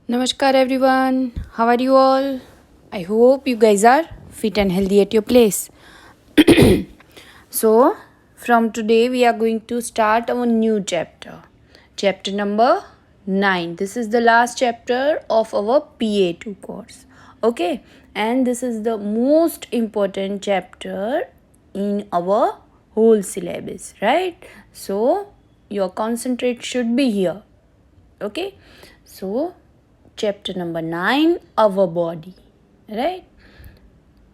Namaskar everyone. How are you all? I hope you guys are fit and healthy at your place. So, from today we are going to start our new chapter. Chapter number 9. This is the last chapter of our PA2 course. Okay? And this is the most important chapter in our whole syllabus, right? So, your concentrate should be here. Okay? So, chapter number 9, our body, right?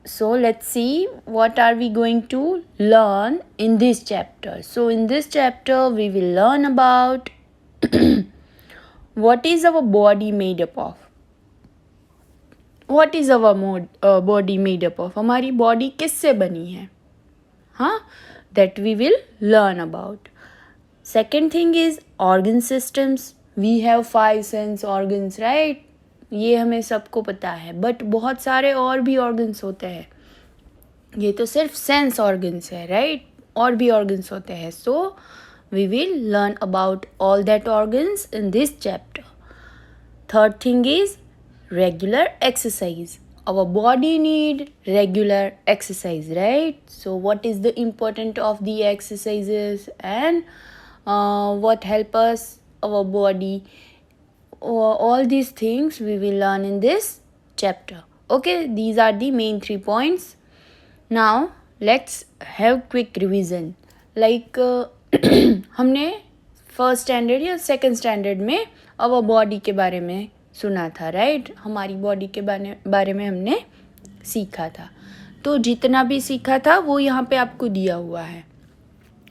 So let's see what are we going to learn in this chapter. So in this chapter we will learn about what is our body made up of. What is our body made up of? हमारी body किससे बनी है? हाँ, that we will learn about. Second thing is organ systems. We have 5 sense organs, right? ये हमें सबको पता है, बट बहुत सारे और भी ऑर्गन्स होते हैं. ये तो सिर्फ सेंस ऑर्गन्स है, राइट? और भी ऑर्गन्स होते हैं. So we will learn about all that organs in this chapter. Third thing is regular exercise. Our body need regular exercise, right? So what is the importance of the exercises and what help us our body? All these things we will learn in this chapter. Okay, these are the main 3 points. Now let's have quick revision. Like हमने first standard या second standard में our body के बारे में सुना था, right? हमारी body के बारे में हमने सीखा था. तो जितना भी सीखा था वो यहाँ पे आपको दिया हुआ है.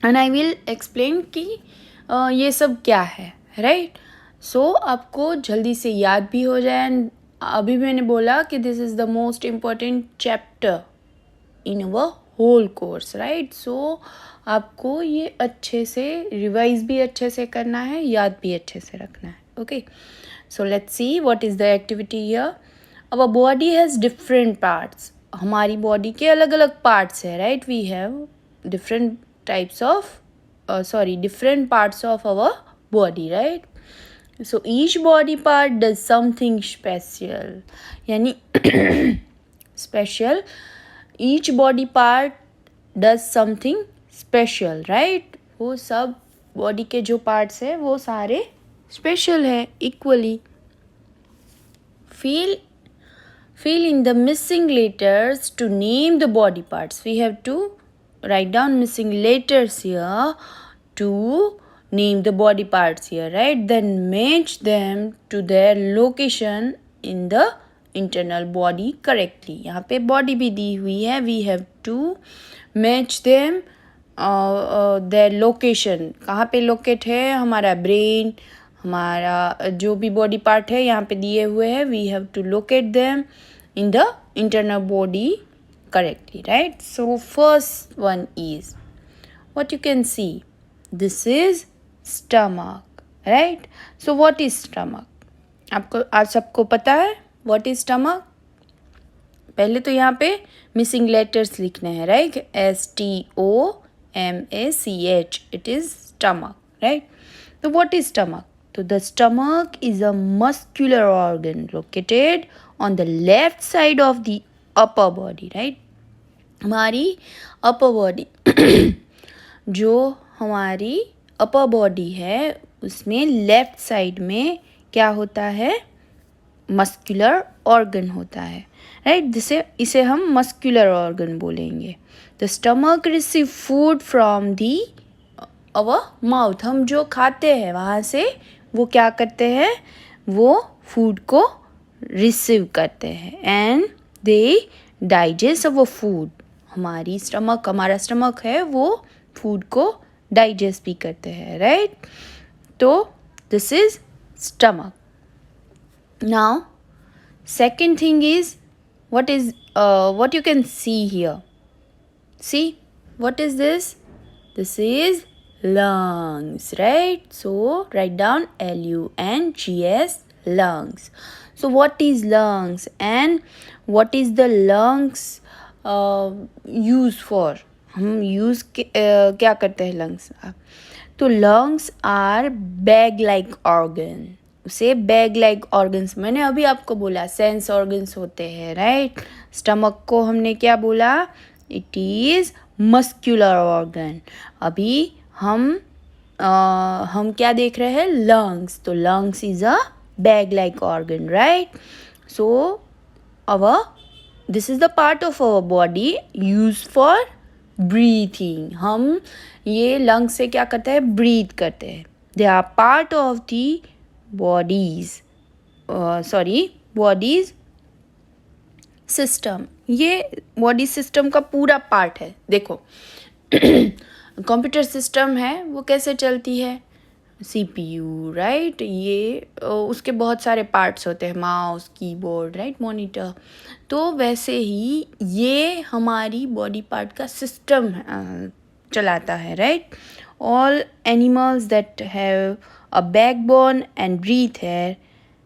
एंड आई विल एक्सप्लेन कि ये सब क्या है, राइट? सो आपको जल्दी से याद भी हो जाए. एंड अभी मैंने बोला कि this is the most important chapter in our whole course, right? So आपको ये अच्छे से रिवाइज भी अच्छे से करना है, याद भी अच्छे से रखना है. Okay, so let's see what is the activity here. Our body has different parts. हमारी body के अलग अलग parts है, right? We have different types of different parts of our body, right? So each body part does something special. यानी special. Each body part does something special, right? वो सब body के जो parts है वो सारे special है equally. Fill in the missing letters to name the body parts. We have to write down missing letters here to name the body parts here, right? Then match them to their location in the internal body correctly. यहाँ पे body भी दी हुई है. We have to match them their location. कहाँ पे locate है? हमारा brain, हमारा जो भी बॉडी पार्ट है यहाँ पे दिए हुए हैं. We have to locate them in the internal body correctly, right? So first one is what you can see, this is stomach, right? So what is stomach? आप सबको पता है व्हाट इज स्टमक? पहले तो यहाँ पे मिसिंग लेटर्स लिखने हैं, right? STOMACH, it is stomach, right? तो what is stomach? So the stomach is a muscular organ located on the left side of the upper body, right? हमारी upper body जो हमारी upper body है उसमें left side में क्या होता है? muscular organ होता है, right? इसे हम muscular organ बोलेंगे. The stomach receive food from the our mouth. हम जो खाते हैं वहाँ से वो क्या करते हैं? वो फूड को रिसीव करते हैं and they digest our food. हमारा स्टमक है वो फूड को डाइजेस्ट भी करते हैं, राइट? तो this is stomach. Now second thing is what you can see here. See, what is this? This is lungs, right? So write down LUNGS, lungs. So what is lungs and what is the lungs use for? हम use क्या करते हैं lungs? तो lungs are bag like organ. उसे bag like organs, मैंने अभी आपको बोला सेंस ऑर्गन्स होते हैं, राइट। स्टमक को हमने क्या बोला, इट इज़ मस्क्यूलर ऑर्गन। अभी हम क्या देख रहे हैं, लंग्स, तो lungs is a bag like organ, right. So our this is the part of our body use for breathing. हम ये लंग्स से क्या करते हैं, ब्रीथ करते हैं। They are part of the bodies bodies system. ये बॉडी सिस्टम का पूरा पार्ट है। देखो कंप्यूटर सिस्टम है, वो कैसे चलती है, CPU, राइट। ये उसके बहुत सारे पार्ट्स होते हैं, माउस, कीबोर्ड, राइट, मॉनिटर। तो वैसे ही ये हमारी बॉडी पार्ट का सिस्टम चलाता है, right. All animals that have a backbone and breathe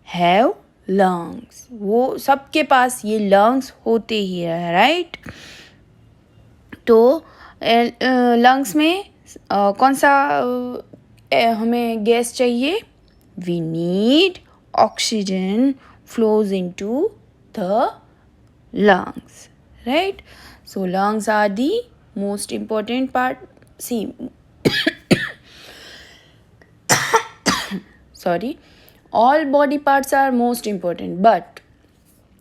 have lungs. वो सबके पास ये लंग्स होते ही है, राइट। तो लंग्स में कौन सा हमें गैस चाहिए, we need oxygen flows into the lungs, right? So lungs are the most important part. See, sorry, all body parts are most important, but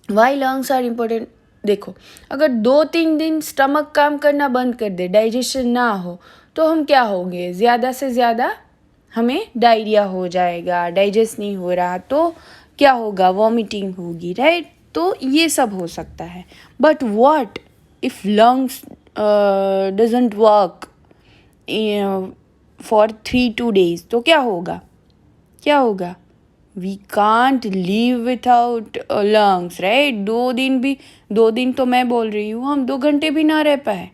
why lungs are important? देखो, अगर 2-3 दिन stomach काम करना बंद कर दे, डाइजेशन ना हो, तो हम क्या होंगे, ज़्यादा से ज़्यादा हमें डायरिया हो जाएगा, डाइजेस्ट नहीं हो रहा तो क्या होगा, वॉमिटिंग होगी, राइट। तो ये सब हो सकता है। But what if lungs doesn't work for 3-2 days, तो क्या होगा, क्या होगा, we can't live without lungs, right. 2 दिन तो मैं बोल रही हूँ, हम 2 घंटे भी ना रह पाए,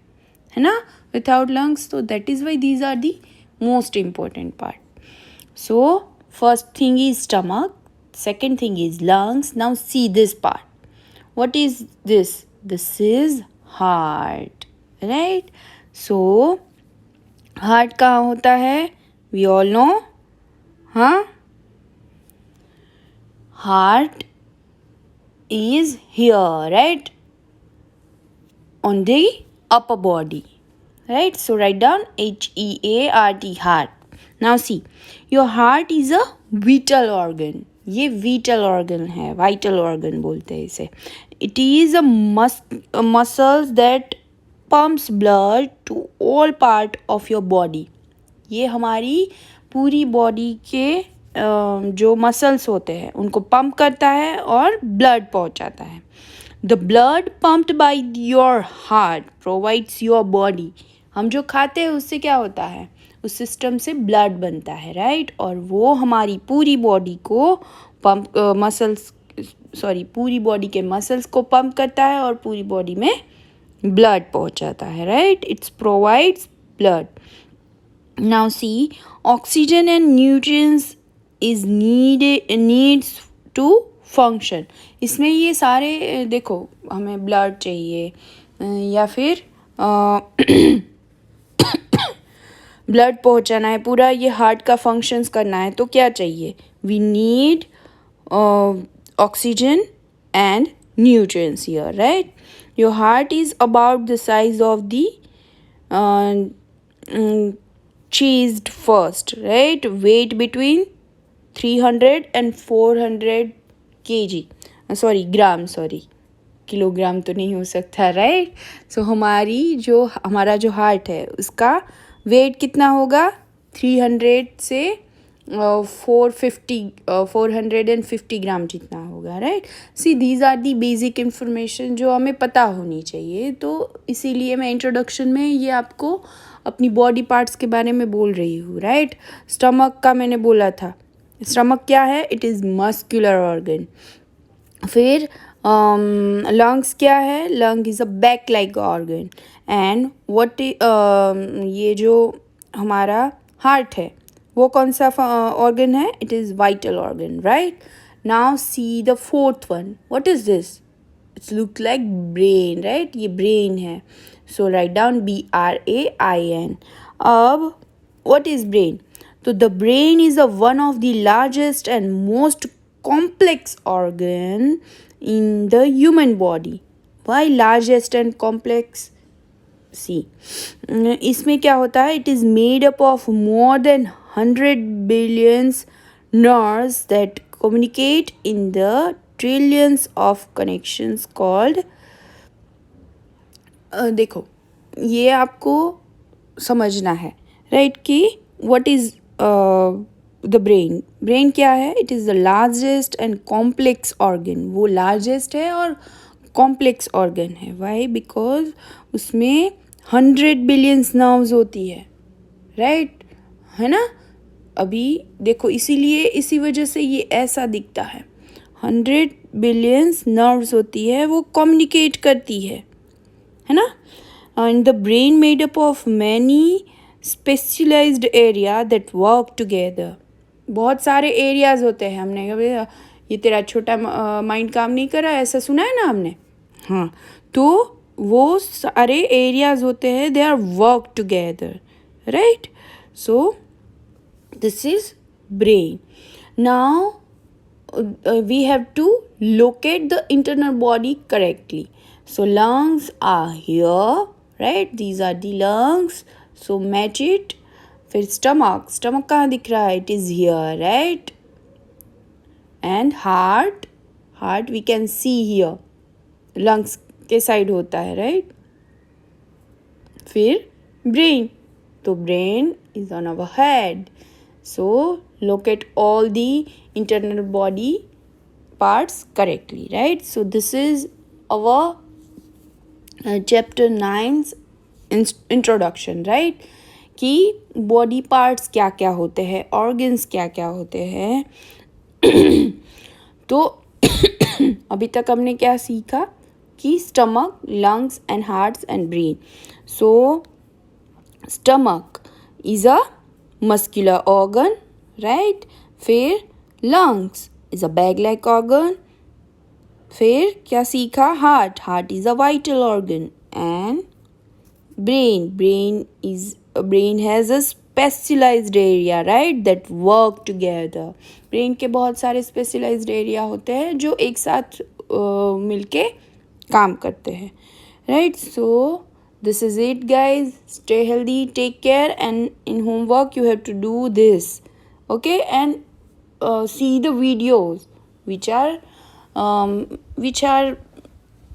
है ना, विथआउट लंग्स। तो that is why these are the most important part. So first thing is stomach, second thing is lungs. Now see this part. What is this? This is heart, right? So heart कहाँ होता है? We all know, हाँ? Heart is here, right? On the upper body, right? So write down HEART, heart. Now see, your heart is a vital organ. ये vital organ है, vital organ बोलते हैं इसे. It is a muscles that pumps blood to all part of your body. ये हमारी पूरी body के जो मसल्स होते हैं उनको पंप करता है और ब्लड पहुंचाता है. The blood pumped by your heart provides your body. हम जो खाते हैं उससे क्या होता है, उस सिस्टम से ब्लड बनता है, राइट. और वो हमारी पूरी बॉडी को पंप पूरी बॉडी के मसल्स को पंप करता है और पूरी बॉडी में ब्लड पहुंचाता है, right. It's provides blood. Now see, oxygen and nutrients is needs to function. इसमें ये सारे देखो, हमें ब्लड चाहिए या फिर ब्लड पहुंचाना है, पूरा ये हार्ट का फंक्शंस करना है, तो क्या चाहिए, we need oxygen and nutrients here, right. Your heart is about the size of the chest first, right. Weight between 300 and 400 kg, gram, kilogram तो नहीं हो सकता, राइट. सो हमारा जो हार्ट है उसका वेट कितना होगा, 300 से 450 ग्राम जितना होगा, right. See these are the basic information जो हमें पता होनी चाहिए. तो इसीलिए मैं इंट्रोडक्शन में ये आपको अपनी बॉडी पार्ट्स के बारे में बोल रही हूँ, राइट. स्टमक का मैंने बोला था, स्टमक क्या है, इट इज़ मस्कुलर ऑर्गन. फिर लंग्स क्या है, lung is a back like organ. And what ये जो हमारा हार्ट है वो कौन सा ऑर्गन है, it is vital organ, right. Now see the fourth one, what is this, it's look like brain, right. ये ब्रेन है. So write down BRAIN. अब व्हाट इज़ ब्रेन, तो the brain is one of the largest and most complex organ in the human body. Why largest and complex? See, इसमें क्या होता है, it is made up of more than 100 billions nerves that communicate in the trillions of connections called. देखो, ये आपको समझना है, right, कि what is the brain. Brain क्या है? It is the largest and complex organ. वो लार्जेस्ट है और कॉम्प्लेक्स ऑर्गन है. वाई? बिकॉज उसमें 100 बिलियंस नर्व्स होती है, राइट, है ना. अभी देखो, इसीलिए इसी वजह से ये ऐसा दिखता है. 100 बिलियंस नर्व्स होती है, वो कम्युनिकेट करती है ना. And the brain made up of many specialised area that work together. बहुत सारे एरियाज होते हैं. हमने कभी ये तेरा छोटा माइंड काम नहीं कर रहा, ऐसा सुना है ना हमने. हाँ, तो वो सारे एरियाज होते हैं, they are work together, right. So this is brain. Now we have to locate the internal body correctly. So lungs are here, right? These are the lungs. So match it. फिर stomach कहाँ दिख रहा है? It is here, right? And heart we can see here. lungs के side होता है, right? फिर brain, तो brain is on our head. So locate all the internal body parts correctly, right? So this is our chapter 9's introduction, right? कि body parts क्या क्या होते हैं, organs क्या क्या होते हैं. तो अभी तक हमने क्या सीखा कि stomach, lungs and hearts and brain. So stomach is a muscular organ, right? फिर lungs is a bag like organ. फिर क्या सीखा? heart is a vital organ. And brain has a specialized area, right, that work together. brain के बहुत सारे specialized area होते हैं जो एक साथ मिलके काम करते हैं, right? So this is it, guys. Stay healthy, take care, and in homework you have to do this, okay? And see the videos which are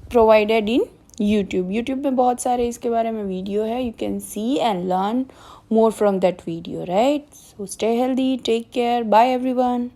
provided in YouTube में बहुत सारे इसके बारे में वीडियो है. You can see and learn more from that video, right? So stay healthy, take care, bye everyone.